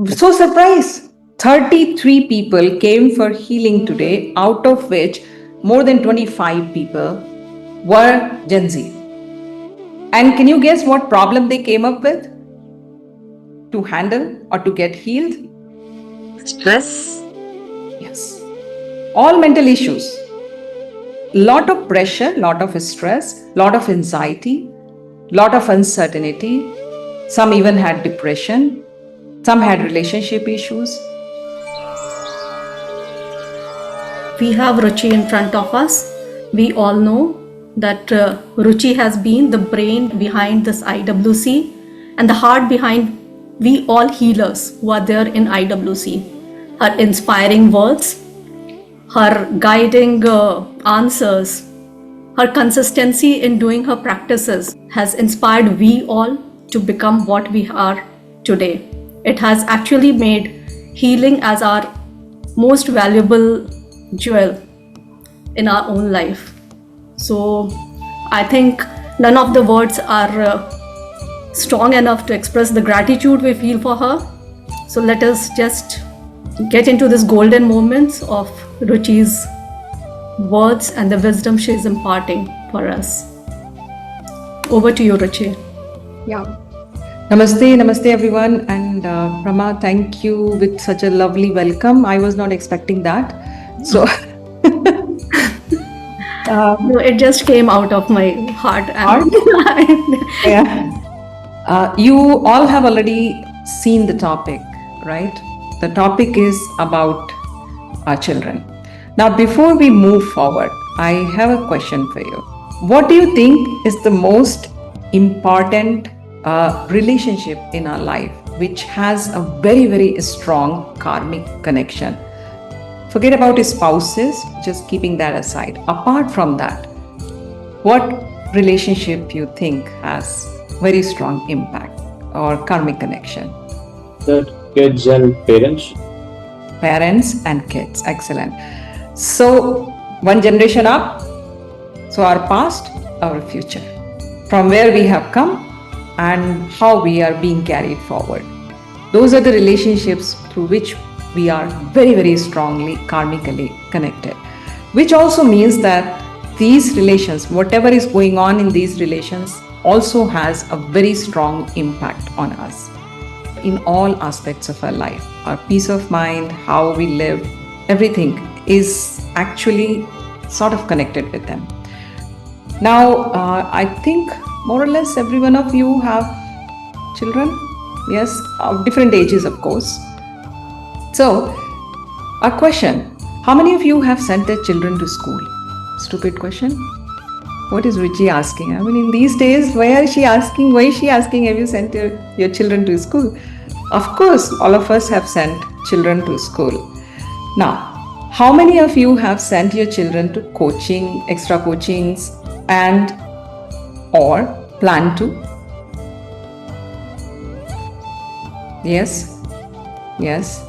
So surprised. 33 people came for healing today, out of which more than 25 people were Gen Z. And can you guess what problem they came up with to handle or to get healed? Stress. Yes. All mental issues. Lot of pressure, lot of stress, lot of anxiety, lot of uncertainty. Some even had depression. Some had relationship issues. We have Ruchi in front of us. We all know that Ruchi has been the brain behind this IWC and the heart behind we all healers who are there in IWC. Her inspiring words, her guiding answers, her consistency in doing her practices has inspired we all to become what we are today. It has actually made healing as our most valuable jewel in our own life. So I think none of the words are strong enough to express the gratitude we feel for her. So let us just get into this golden moments of Ruchi's words and the wisdom she is imparting for us. Over to you, Ruchi. Yeah. Namaste everyone, and Prama, thank you with such a lovely welcome. I was not expecting that. So No, it just came out of my heart. yeah. You all have already seen the topic, right? The topic is about our children. Now, before we move forward, I have a question for you. What do you think is the most important relationship in our life which has a very, very strong karmic connection? Forget about spouses, just keeping that aside. Apart from that, what relationship you think has very strong impact or karmic connection? That kids and parents. Parents and kids, excellent. So one generation up, so our past, our future, from where we have come and how we are being carried forward. Those are the relationships through which we are very, very strongly karmically connected, which also means that these relations, whatever is going on in these relations, also has a very strong impact on us in all aspects of our life. Our peace of mind, how we live, everything is actually sort of connected with them. Now, I think more or less every one of you have children, yes, of different ages, of course. So, a question, how many of you have sent their children to school? Stupid question. What is Ruchi asking? I mean, in these days, why is she asking, have you sent your children to school? Of course, all of us have sent children to school. Now, how many of you have sent your children to coaching, extra coachings, and or plan to? Yes? Yes?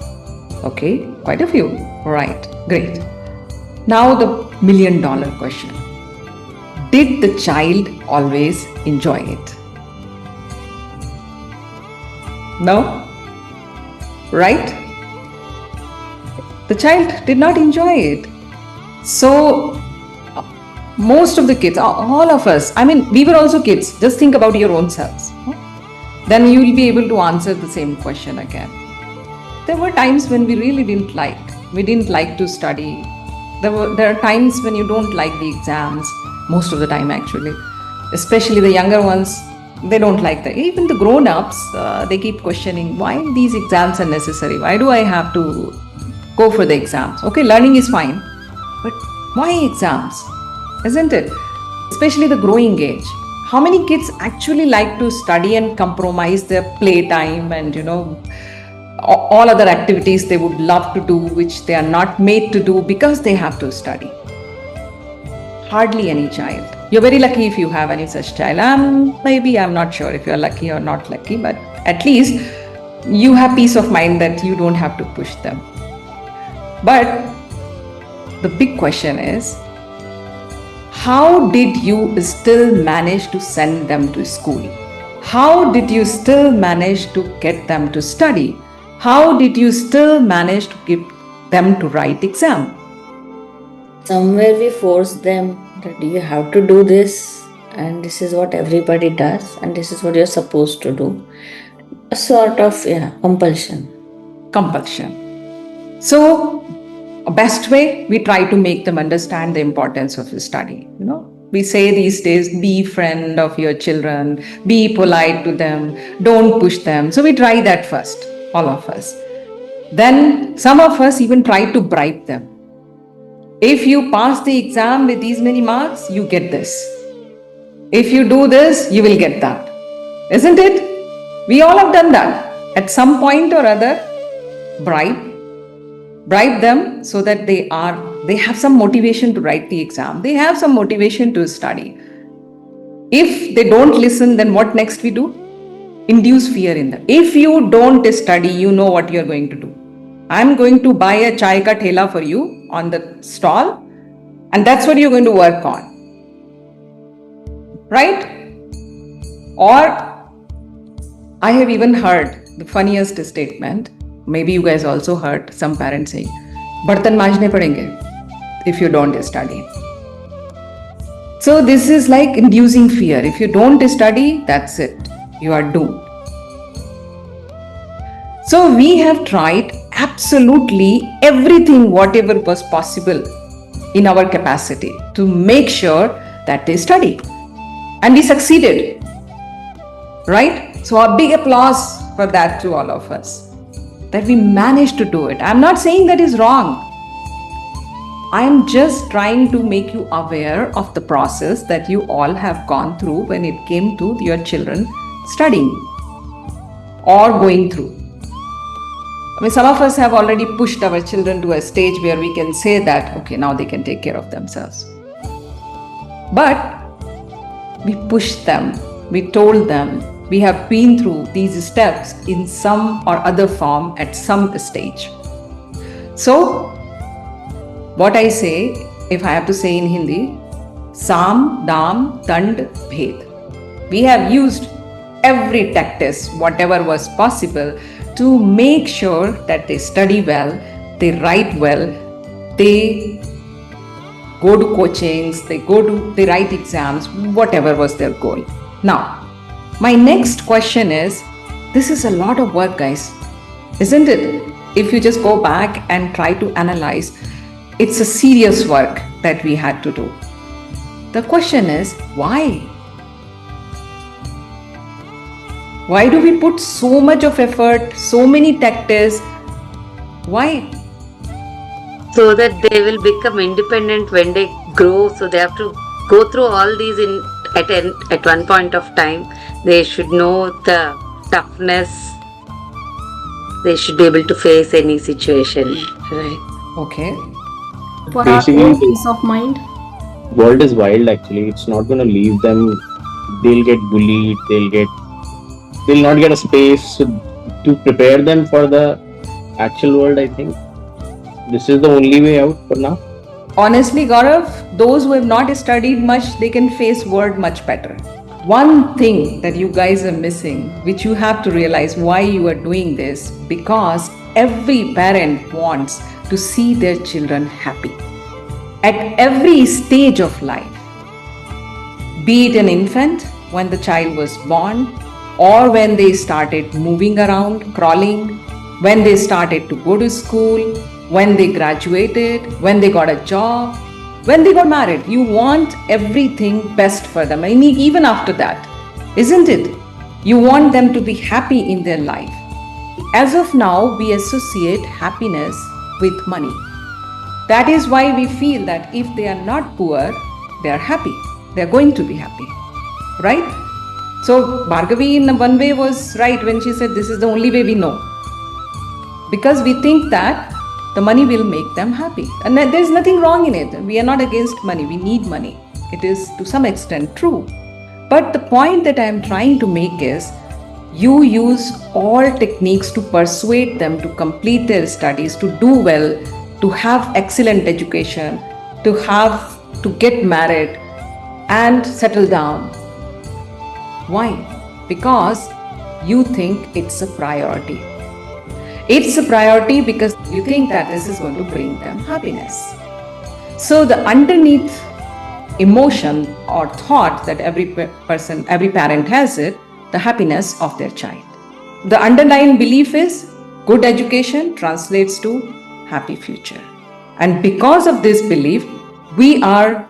Okay, quite a few. Right, great. Now the $1 million question. Did the child always enjoy it? No? Right? The child did not enjoy it. So, most of the kids, all of us, I mean, we were also kids. Just think about your own selves. Then you will be able to answer the same question again. There were times when we really didn't like. We didn't like to study. There are times when you don't like the exams. Most of the time, actually. Especially the younger ones, they don't like that. Even the grown-ups, they keep questioning, why these exams are necessary? Why do I have to go for the exams? Okay, learning is fine. But why exams? Isn't it? Especially the growing age. How many kids actually like to study and compromise their playtime and, all other activities they would love to do, which they are not made to do because they have to study? Hardly any child. You're very lucky if you have any such child. Maybe I'm not sure if you're lucky or not lucky, but at least you have peace of mind that you don't have to push them. But the big question is, how did you still manage to send them to school? How did you still manage to get them to study? how did you still manage to give them to write exam? Somewhere we force them that you have to do this, and this is what everybody does, and this is what you're supposed to do. A sort of compulsion. Compulsion. So, best way, we try to make them understand the importance of study. We say these days, be friend of your children, be polite to them, don't push them. So we try that first, all of us. Then some of us even try to bribe them. If you pass the exam with these many marks, you get this. If you do this, you will get that. Isn't it? We all have done that. At some point or other, bribe them so that they have some motivation to write the exam. They have some motivation to study. If they don't listen, then what next we do? Induce fear in them. If you don't study, you know what you're going to do. I'm going to buy a chai ka thela for you on the stall, and that's what you're going to work on. Right? Or I have even heard the funniest statement. Maybe you guys also heard some parents saying, "Bartan majne padenge if you don't study." So this is like inducing fear. If you don't study, that's it. You are doomed. So we have tried absolutely everything, whatever was possible in our capacity to make sure that they study. And we succeeded. Right? So a big applause for that to all of us. That we managed to do it. I'm not saying that is wrong. I am just trying to make you aware of the process that you all have gone through when it came to your children studying or going through. I mean, some of us have already pushed our children to a stage where we can say that, okay, now they can take care of themselves. But we pushed them, we told them, we have been through these steps in some or other form at some stage. So, what I say, if I have to say in Hindi, Sam, Dam, Dand, Bhed. We have used every tactics, whatever was possible, to make sure that they study well, they write well, they go to coachings, they write exams, whatever was their goal. Now, my next question is, this is a lot of work, guys, isn't it? If you just go back and try to analyze, it's a serious work that we had to do. The question is, why? Why do we put so much of effort, so many tactics? Why? So that they will become independent when they grow. So they have to go through all these at one point of time. They should know the toughness. They should be able to face any situation. Right. Okay. For Basically, our own peace of mind. World is wild actually. It's not gonna leave them. They'll get bullied, they'll not get a space. So to prepare them for the actual world, I think this is the only way out for now. Honestly, Gaurav, those who have not studied much, they can face world much better. One thing that you guys are missing, which you have to realize why you are doing this, because every parent wants to see their children happy at every stage of life. Be it an infant when the child was born, or when they started moving around, crawling, when they started to go to school, when they graduated, when they got a job, when they got married. You want everything best for them. I mean, even after that, isn't it? You want them to be happy in their life. As of now, we associate happiness with money. That is why we feel that if they are not poor, they are happy. They are going to be happy. Right? So, Bhargavi in one way was right when she said this is the only way we know. Because we think that the money will make them happy. And there is nothing wrong in it. We are not against money. We need money. It is to some extent true. But the point that I am trying to make is, you use all techniques to persuade them to complete their studies, to do well, to have excellent education, to get married and settle down. Why? Because you think it's a priority. It's a priority because you think that this is going to bring them happiness. So the underneath emotion or thought that every person, every parent has it, the happiness of their child. The underlying belief is good education translates to happy future. And because of this belief, we are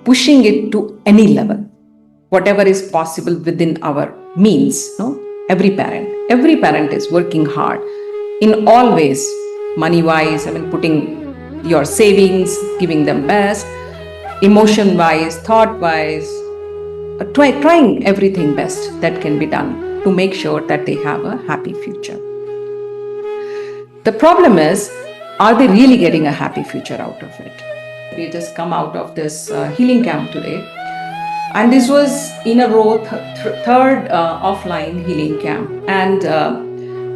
pushing it to any level, whatever is possible within our means. No? Every parent is working hard in all ways, money wise, putting your savings, giving them best, emotion wise, thought wise, trying everything best that can be done to make sure that they have a happy future. The problem is, are they really getting a happy future out of it? We just come out of this healing camp today, and this was in a row, third offline healing camp. And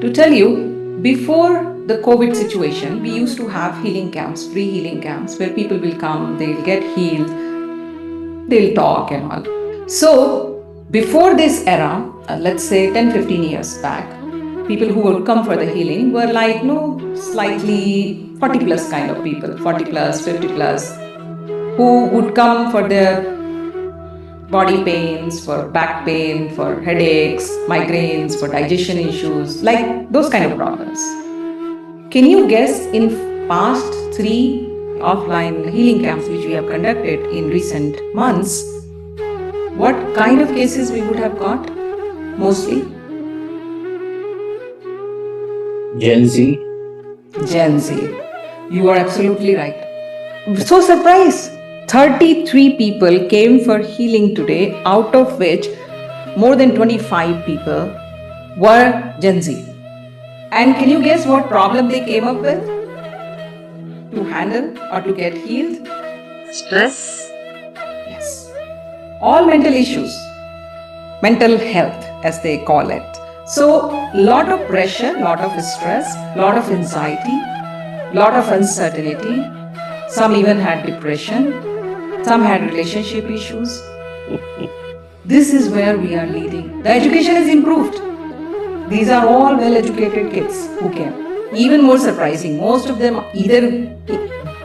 to tell you, before the COVID situation, we used to have healing camps, free healing camps, where people will come, they'll get healed, they'll talk and all. So before this era, let's say 10-15 years back, people who would come for the healing were like, slightly 40 plus kind of people, 40 plus, 50 plus, who would come for their body pains, for back pain, for headaches, migraines, for digestion issues, like those kind of problems. Can you guess in past 3 offline healing camps which we have conducted in recent months, what kind of cases we would have got? Mostly Gen Z. Gen Z. You are absolutely right. So surprised. 33 people came for healing today, out of which more than 25 people were Gen Z. And can you guess what problem they came up with to handle or to get healed? Stress. Yes. All mental issues, mental health as they call it. So, lot of pressure, lot of stress, lot of anxiety, lot of uncertainty. Some even had depression, some had relationship issues. This is where we are leading. The education is improved. These are all well-educated kids who came. Even more surprising, most of them either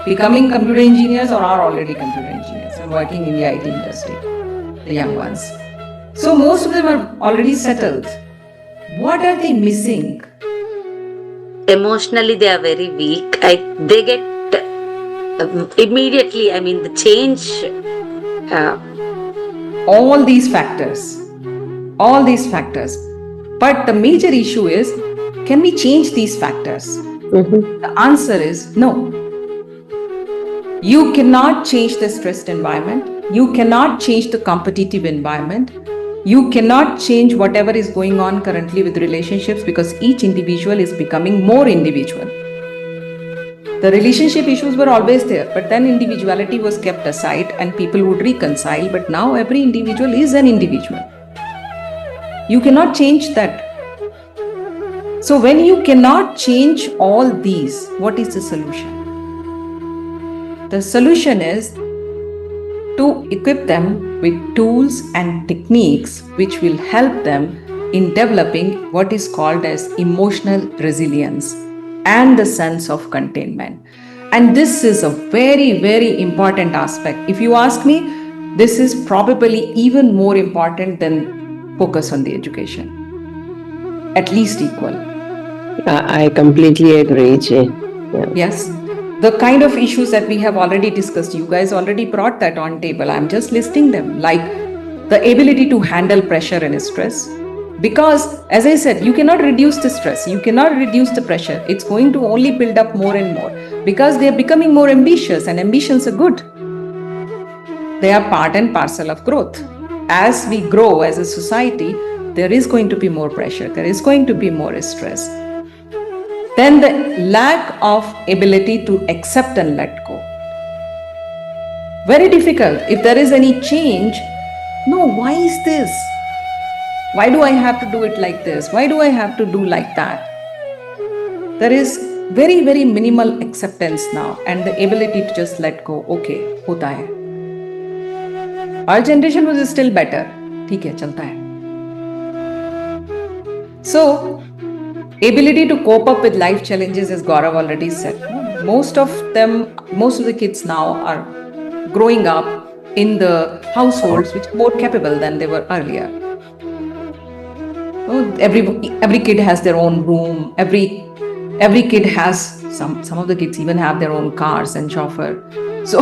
becoming computer engineers or are already computer engineers and working in the IT industry, the young ones. So most of them are already settled. What are they missing? Emotionally, they are very weak. They get immediately, the change. All these factors. But the major issue is, can we change these factors? The answer is no. You cannot change the stressed environment. You cannot change the competitive environment. You cannot change whatever is going on currently with relationships, because each individual is becoming more individual. The relationship issues were always there, but then individuality was kept aside and people would reconcile. But now every individual is an individual. You cannot change that. So when you cannot change all these, what is the solution? The solution is to equip them with tools and techniques which will help them in developing what is called as emotional resilience and the sense of containment. And this is a very, very important aspect. If you ask me, this is probably even more important than focus on the education. At least equal. I completely agree, Jay. Yeah. Yes. The kind of issues that we have already discussed, you guys already brought that on table. I'm just listing them, like the ability to handle pressure and stress. Because as I said, you cannot reduce the stress, you cannot reduce the pressure. It's going to only build up more and more because they are becoming more ambitious, and ambitions are good. They are part and parcel of growth. As we grow as a society, there is going to be more pressure, there is going to be more stress. Then the lack of ability to accept and let go. Very difficult. If there is any change, no, why is this? Why do I have to do it like this? Why do I have to do like that? There is very, very minimal acceptance now and the ability to just let go. Okay, hota hai. Our generation was still better. ठीक है, चलता है. So, Ability to cope up with life challenges, as Gaurav already said. Most of the kids now are growing up in the households which are more capable than they were earlier. Every kid has their own room. Every kid has some of the kids even have their own cars and chauffeur. So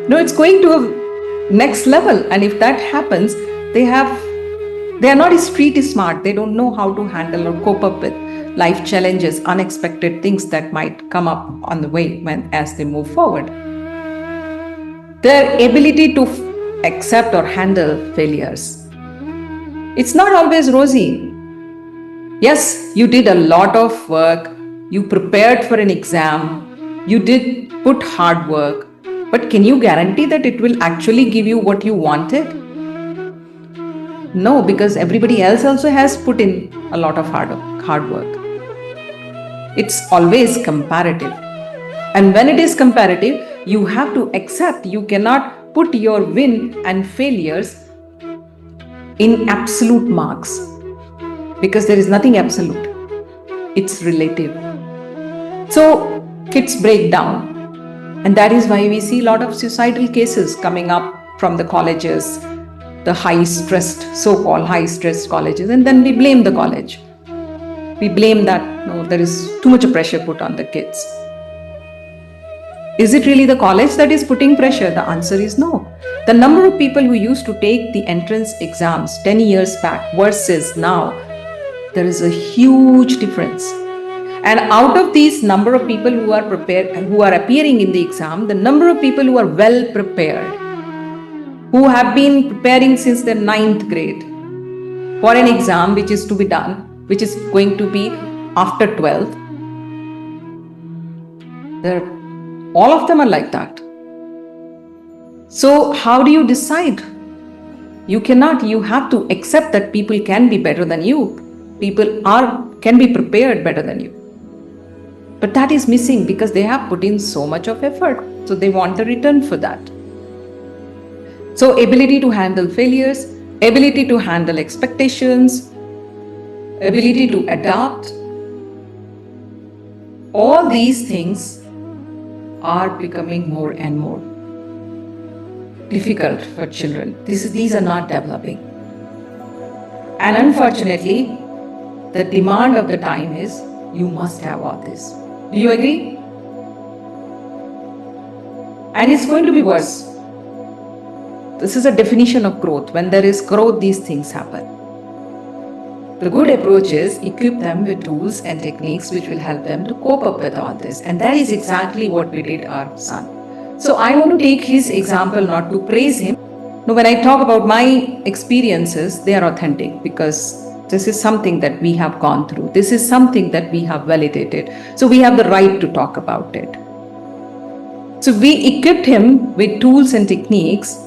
no, it's going to a next level. And if that happens, they are not street smart. They don't know how to handle or cope up with life challenges, unexpected things that might come up on the way as they move forward. Their ability to accept or handle failures. It's not always rosy. Yes, you did a lot of work. You prepared for an exam. You did put hard work. But can you guarantee that it will actually give you what you wanted? No, because everybody else also has put in a lot of hard work. It's always comparative. And when it is comparative, you have to accept you cannot put your win and failures in absolute marks, because there is nothing absolute. It's relative. So kids break down. And that is why we see a lot of suicidal cases coming up from the colleges, the so-called high-stressed colleges, and then we blame the college. We blame that there is too much pressure put on the kids. Is it really the college that is putting pressure? The answer is no. The number of people who used to take the entrance exams 10 years back versus now, there is a huge difference. And out of these number of people who are prepared, who are appearing in the exam, the number of people who are well prepared, who have been preparing since their 9th grade for an exam which is to be done, which is going to be after 12th, all of them are like that. So how do you decide? You cannot. You have to accept that people can be better than you. People can be prepared better than you. But that is missing because they have put in so much of effort. So they want the return for that. So ability to handle failures, ability to handle expectations, ability to adapt, all these things are becoming more and more difficult for children. These are not developing. And unfortunately, the demand of the time is you must have all this. Do you agree? And it's going to be worse. This is a definition of growth. When there is growth, these things happen. The good approach is equip them with tools and techniques which will help them to cope up with all this. And that is exactly what we did our son. So I want to take his example, not to praise him. No, when I talk about my experiences, they are authentic because this is something that we have gone through. This is something that we have validated. So we have the right to talk about it. So we equipped him with tools and techniques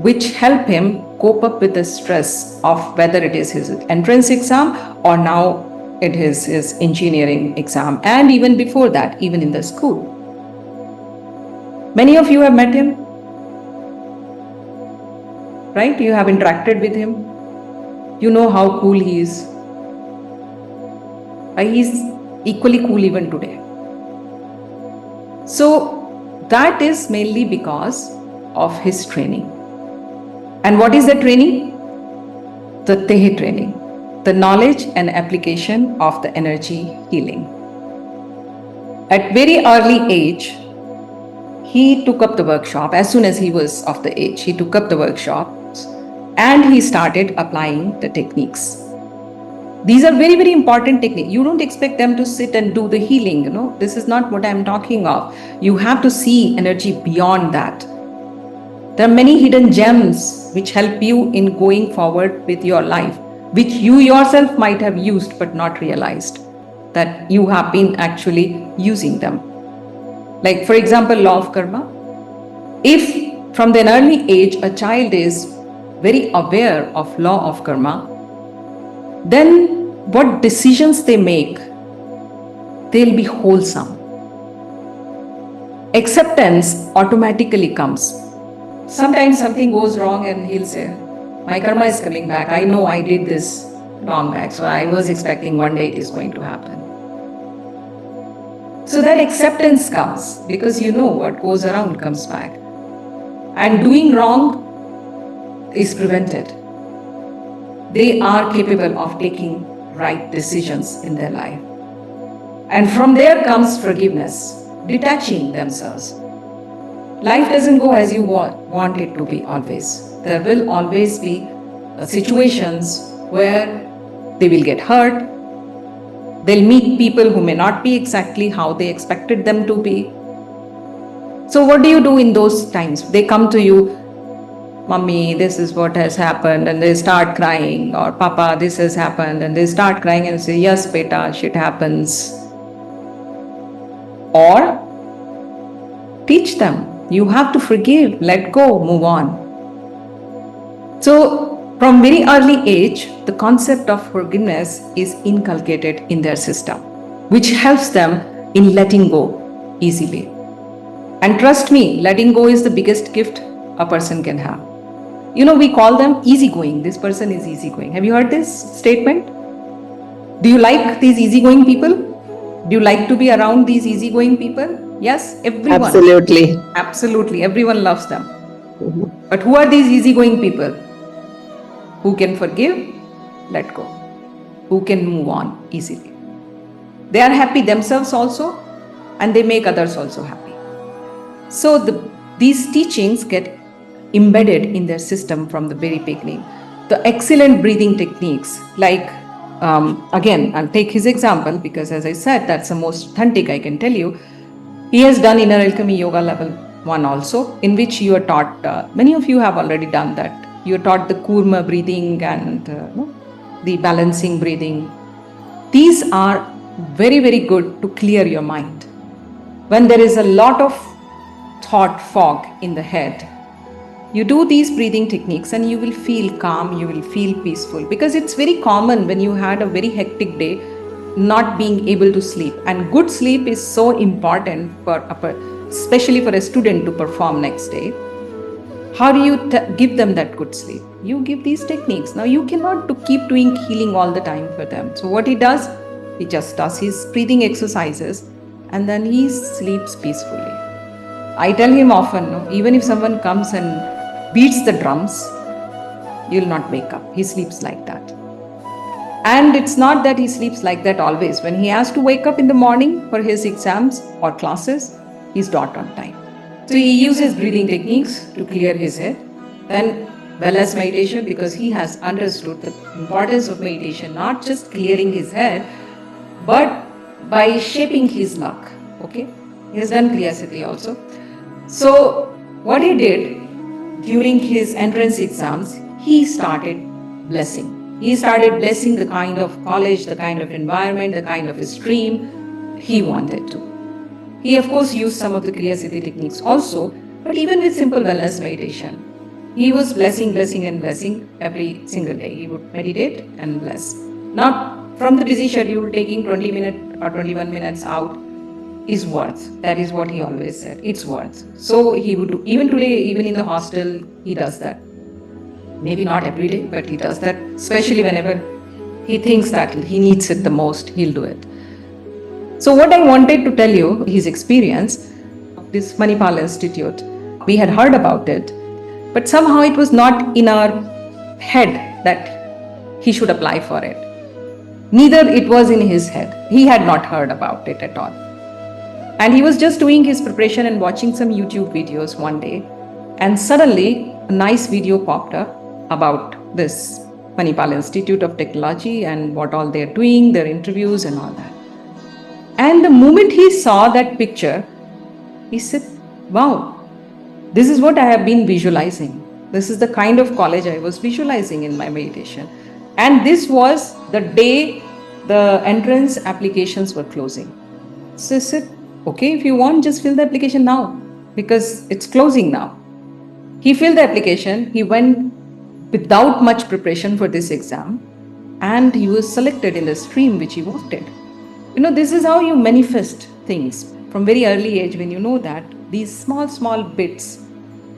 which help him cope up with the stress of whether it is his entrance exam or now it is his engineering exam, and even before that, even in the school. Many of you have met him, right? You have interacted with him. You know how cool he is. He's equally cool even today. So that is mainly because of his training. And what is the training? The Tehe training, the knowledge and application of the energy healing. At very early age, he took up the workshop. As soon as he was of the age, he took up the workshops and he started applying the techniques. These are very, very important techniques. You don't expect them to sit and do the healing, This is not what I'm talking of. You have to see energy beyond that. There are many hidden gems which help you in going forward with your life, which you yourself might have used but not realized that you have been actually using them. Like, for example, law of karma. If from an early age a child is very aware of law of karma, then what decisions they make, they'll be wholesome. Acceptance automatically comes. Sometimes something goes wrong and he'll say, my karma is coming back. I know I did this long back. So I was expecting one day it is going to happen. So that acceptance comes because you know what goes around comes back. And doing wrong is prevented. They are capable of taking right decisions in their life. And from there comes forgiveness, detaching themselves. Life doesn't go as you want it to be always. There will always be situations where they will get hurt. They'll meet people who may not be exactly how they expected them to be. So what do you do in those times? They come to you, Mummy, this is what has happened, and they start crying, or Papa, this has happened, and they start crying and say, yes, beta, shit happens. Or teach them. You have to forgive, let go, move on. So from very early age, the concept of forgiveness is inculcated in their system, which helps them in letting go easily. And trust me, letting go is the biggest gift a person can have. You know, we call them easygoing. This person is easygoing. Have you heard this statement? Do you like these easygoing people? Do you like to be around these easygoing people? Yes, everyone. Absolutely. Absolutely, everyone loves them. But who are these easygoing people? Who can forgive, let go. Who can move on easily. They are happy themselves also, and they make others also happy. So these teachings get embedded in their system from the very beginning. The excellent breathing techniques, like again, I'll take his example because, as I said, that's the most authentic I can tell you. He has done Inner Alchemy Yoga Level 1 also, in which you are taught, many of you have already done that. You are taught the Kurma breathing and the balancing breathing. These are very, very good to clear your mind. When there is a lot of thought fog in the head, you do these breathing techniques and you will feel calm, you will feel peaceful, because it's very common when you had a very hectic day not being able to sleep. And good sleep is so important for especially for a student to perform next day. How do you give them that good sleep? You give these techniques. Now you cannot keep doing healing all the time for them. So what he does, he just does his breathing exercises and then he sleeps peacefully. I tell him often, no, even if someone comes and beats the drums, you'll not wake up. He sleeps like that. And it's not that he sleeps like that always. When he has to wake up in the morning for his exams or classes, he's not on time. So he uses breathing techniques to clear his head. Then wellness meditation, because he has understood the importance of meditation, not just clearing his head, but by shaping his luck. Okay? He has done Kriya Siddhi also. So what he did during his entrance exams, he started blessing. He started blessing the kind of college, the kind of environment, the kind of stream he wanted to. He of course used some of the Kriya Siddhi techniques also, but even with simple wellness meditation, he was blessing every single day. He would meditate and bless. Now from the busy schedule, taking 20 minutes or 21 minutes out is worth. That is what he always said. It's worth. So he would do. Even today, even in the hostel, he does that. Maybe not every day, but he does that. Especially whenever he thinks that he needs it the most, he'll do it. So what I wanted to tell you, his experience, this Manipal Institute, we had heard about it, but somehow it was not in our head that he should apply for it. Neither it was in his head. He had not heard about it at all. And he was just doing his preparation and watching some YouTube videos one day. And suddenly a nice video popped up about this Manipal Institute of Technology and what all they're doing, their interviews and all that. And the moment he saw that picture, he said, wow, this is what I have been visualizing. This is the kind of college I was visualizing in my meditation. And this was the day the entrance applications were closing. So I said, okay, if you want, just fill the application now because it's closing now. He filled the application. He went without much preparation for this exam and he was selected in the stream which he wanted. You know, this is how you manifest things from very early age. When you know that these small bits,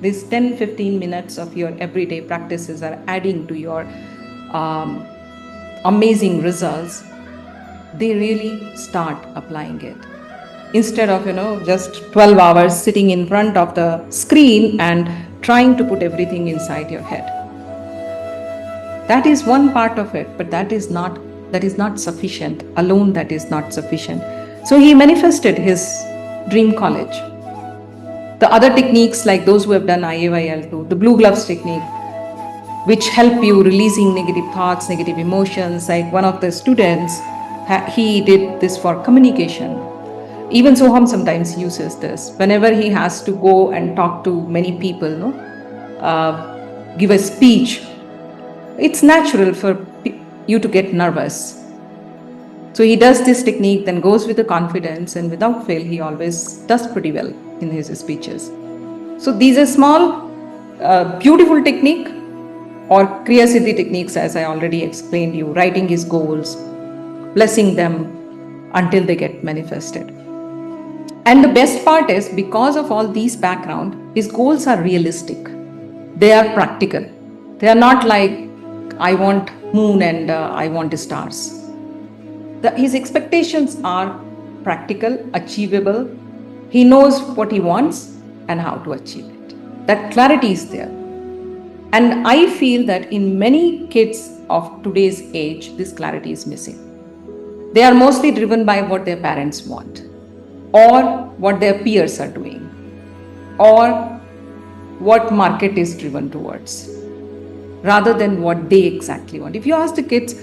these 10-15 minutes of your everyday practices are adding to your amazing results, they really start applying it. Instead of, just 12 hours sitting in front of the screen and trying to put everything inside your head. That is one part of it, but that is not sufficient. Alone, that is not sufficient. So he manifested his dream college. The other techniques, like those who have done IAYL2, the blue gloves technique, which help you releasing negative thoughts, negative emotions. Like one of the students, he did this for communication. Even Soham sometimes uses this. Whenever he has to go and talk to many people, give a speech, it's natural for you to get nervous. So he does this technique, then goes with the confidence, and without fail, he always does pretty well in his speeches. So these are small, beautiful technique, or Kriya Siddhi techniques, as I already explained you, writing his goals, blessing them until they get manifested. And the best part is, because of all these background, his goals are realistic. They are practical. They are not like, I want moon and I want stars. His expectations are practical, achievable. He knows what he wants and how to achieve it. That clarity is there. And I feel that in many kids of today's age, this clarity is missing. They are mostly driven by what their parents want, or what their peers are doing, or what market is driven towards, rather than what they exactly want. If you ask the kids,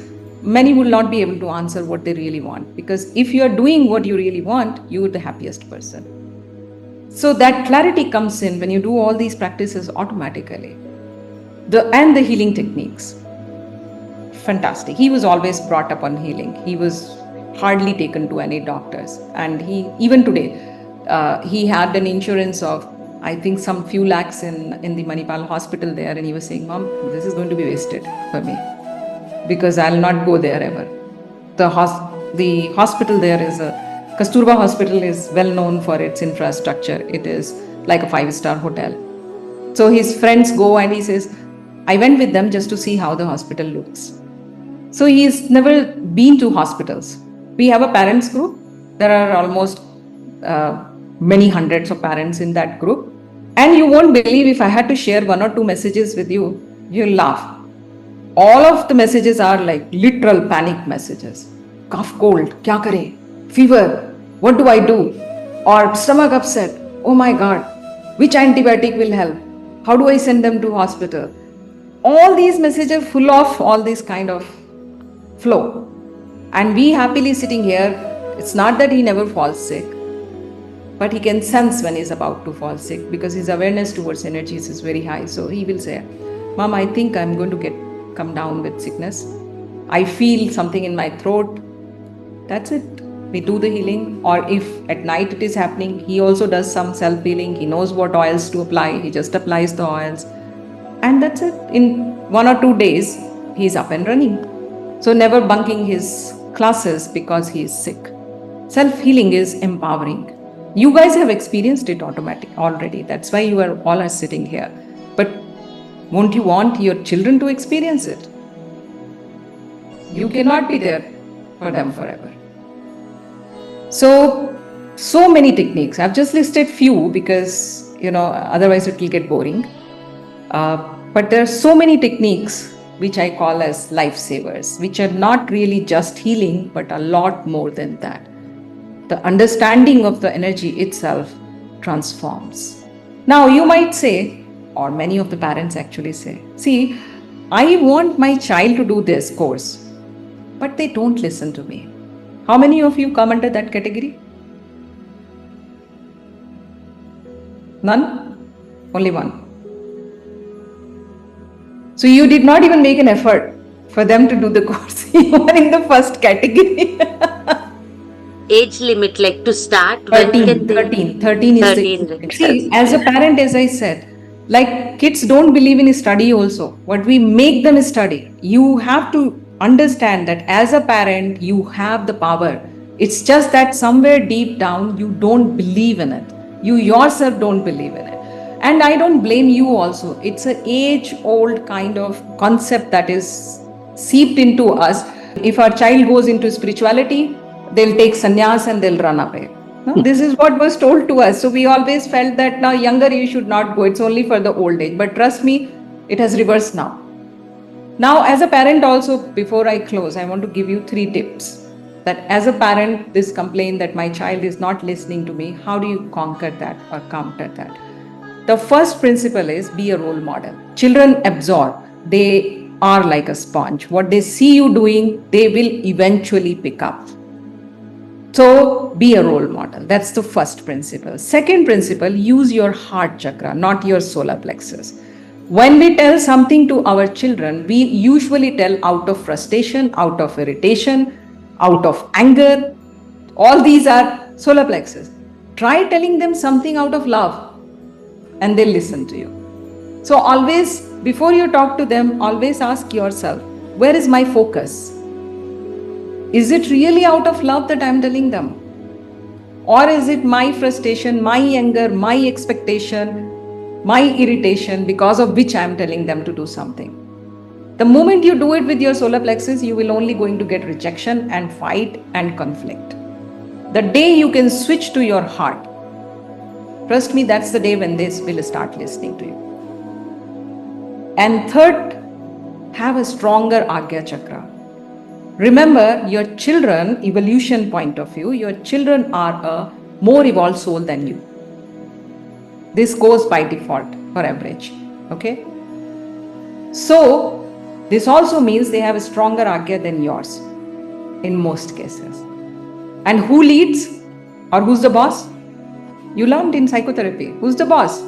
many will not be able to answer what they really want, because if you are doing what you really want, you are the happiest person. So that clarity comes in when you do all these practices automatically. And the healing techniques, fantastic. He was always brought up on healing. He was hardly taken to any doctors, and even today he had an insurance of, I think, some few lakhs in the Manipal hospital there, and he was saying, Mom, this is going to be wasted for me, because I'll not go there ever. The hospital there is Kasturba Hospital is well known for its infrastructure. It is like a 5-star hotel. So his friends go, and he says, I went with them just to see how the hospital looks. So he's never been to hospitals. We have a parents group. There are almost many hundreds of parents in that group. And you won't believe, if I had to share 1 or 2 messages with you, you'll laugh. All of the messages are like literal panic messages. Cough, cold, kya kare? Fever, what do I do? Or stomach upset, oh my God, which antibiotic will help? How do I send them to hospital? All these messages full of all this kind of flow. And we happily sitting here, it's not that he never falls sick, but he can sense when he's about to fall sick, because his awareness towards energies is very high. So he will say, Mom, I think I'm going to come down with sickness. I feel something in my throat. That's it. We do the healing. Or if at night it is happening, he also does some self-healing. He knows what oils to apply. He just applies the oils. And that's it. In 1 or 2 days, he's up and running. So never bunking his classes because he is sick. Self-healing is empowering. You guys have experienced it already. That's why you all are sitting here. But won't you want your children to experience it? You cannot be there for them forever. So many techniques. I've just listed few because, otherwise it will get boring. But there are so many techniques which I call as lifesavers, which are not really just healing, but a lot more than that. The understanding of the energy itself transforms. Now you might say, or many of the parents actually say, see, I want my child to do this course, but they don't listen to me. How many of you come under that category? None? Only one. So you did not even make an effort for them to do the course. You are in the first category. Age limit, like to start? 13 is 13. The... See, as a parent, as I said, like kids don't believe in study also. What we make them study. You have to understand that as a parent, you have the power. It's just that somewhere deep down, you don't believe in it. You yourself don't believe in it. And I don't blame you also. It's an age-old kind of concept that is seeped into us, If our child goes into spirituality, they'll take sannyas and they'll run away. No, this is what was told to us. So we always felt that now younger you should not go. It's only for the old age. But trust me, it has reversed now. Now, as a parent also, before I close, I want to give you 3 tips. That as a parent, this complaint that my child is not listening to me, how do you conquer that or counter that? The first principle is be a role model. Children absorb. They are like a sponge. What they see you doing, they will eventually pick up. So be a role model. That's the first principle. Second principle, use your heart chakra, not your solar plexus. When we tell something to our children, we usually tell out of frustration, out of irritation, out of anger. All these are solar plexus. Try telling them something out of love and they'll listen to you. So always, before you talk to them, always ask yourself, where is my focus? Is it really out of love that I'm telling them? Or is it my frustration, my anger, my expectation, my irritation because of which I'm telling them to do something? The moment you do it with your solar plexus, you will only going to get rejection and fight and conflict. The day you can switch to your heart, trust me, that's the day when they will start listening to you. And third, have a stronger Agya chakra. Remember, your children, evolution point of view, your children are a more evolved soul than you. This goes by default for average. Okay? So, this also means they have a stronger Agya than yours in most cases. And who leads or who's the boss? You learned in psychotherapy. Who's the boss?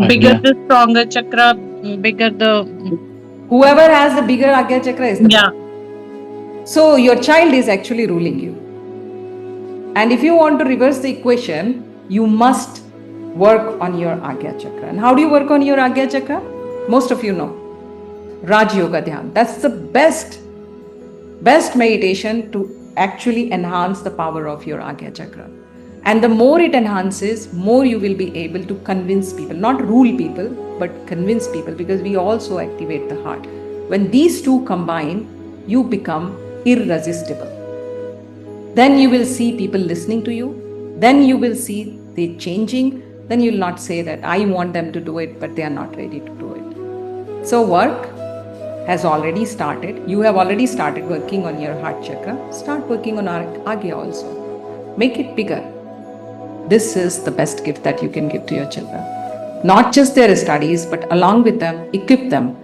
Bigger the stronger chakra, bigger the... Whoever has the bigger Agya chakra is the boss. So your child is actually ruling you. And if you want to reverse the equation, you must work on your Agya chakra. And how do you work on your Agya chakra? Most of you know. Raj Yoga Dhyan. That's the best meditation to actually enhance the power of your Agya chakra. And the more it enhances, more you will be able to convince people, not rule people, but convince people, because we also activate the heart. When these two combine, you become irresistible. Then you will see people listening to you. Then you will see they changing. Then you will not say that I want them to do it, but they are not ready to do it. So work has already started. You have already started working on your heart chakra. Start working on Agya also. Make it bigger. This is the best gift that you can give to your children. Not just their studies, but along with them, equip them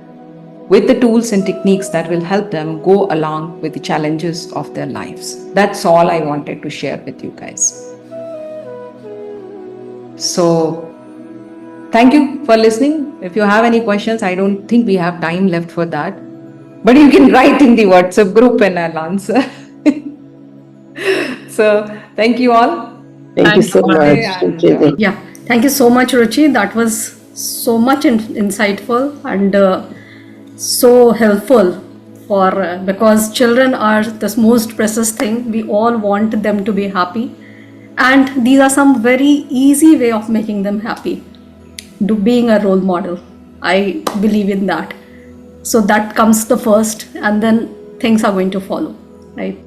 with the tools and techniques that will help them go along with the challenges of their lives. That's all I wanted to share with you guys. So, thank you for listening. If you have any questions, I don't think we have time left for that. But you can write in the WhatsApp group and I'll answer. So, thank you all. Thank you so much. And, Yeah, thank you so much, Ruchi. That was so much insightful and so helpful for because children are the most precious thing. We all want them to be happy, and these are some very easy way of making them happy. Being a role model, I believe in that. So that comes the first, and then things are going to follow, right?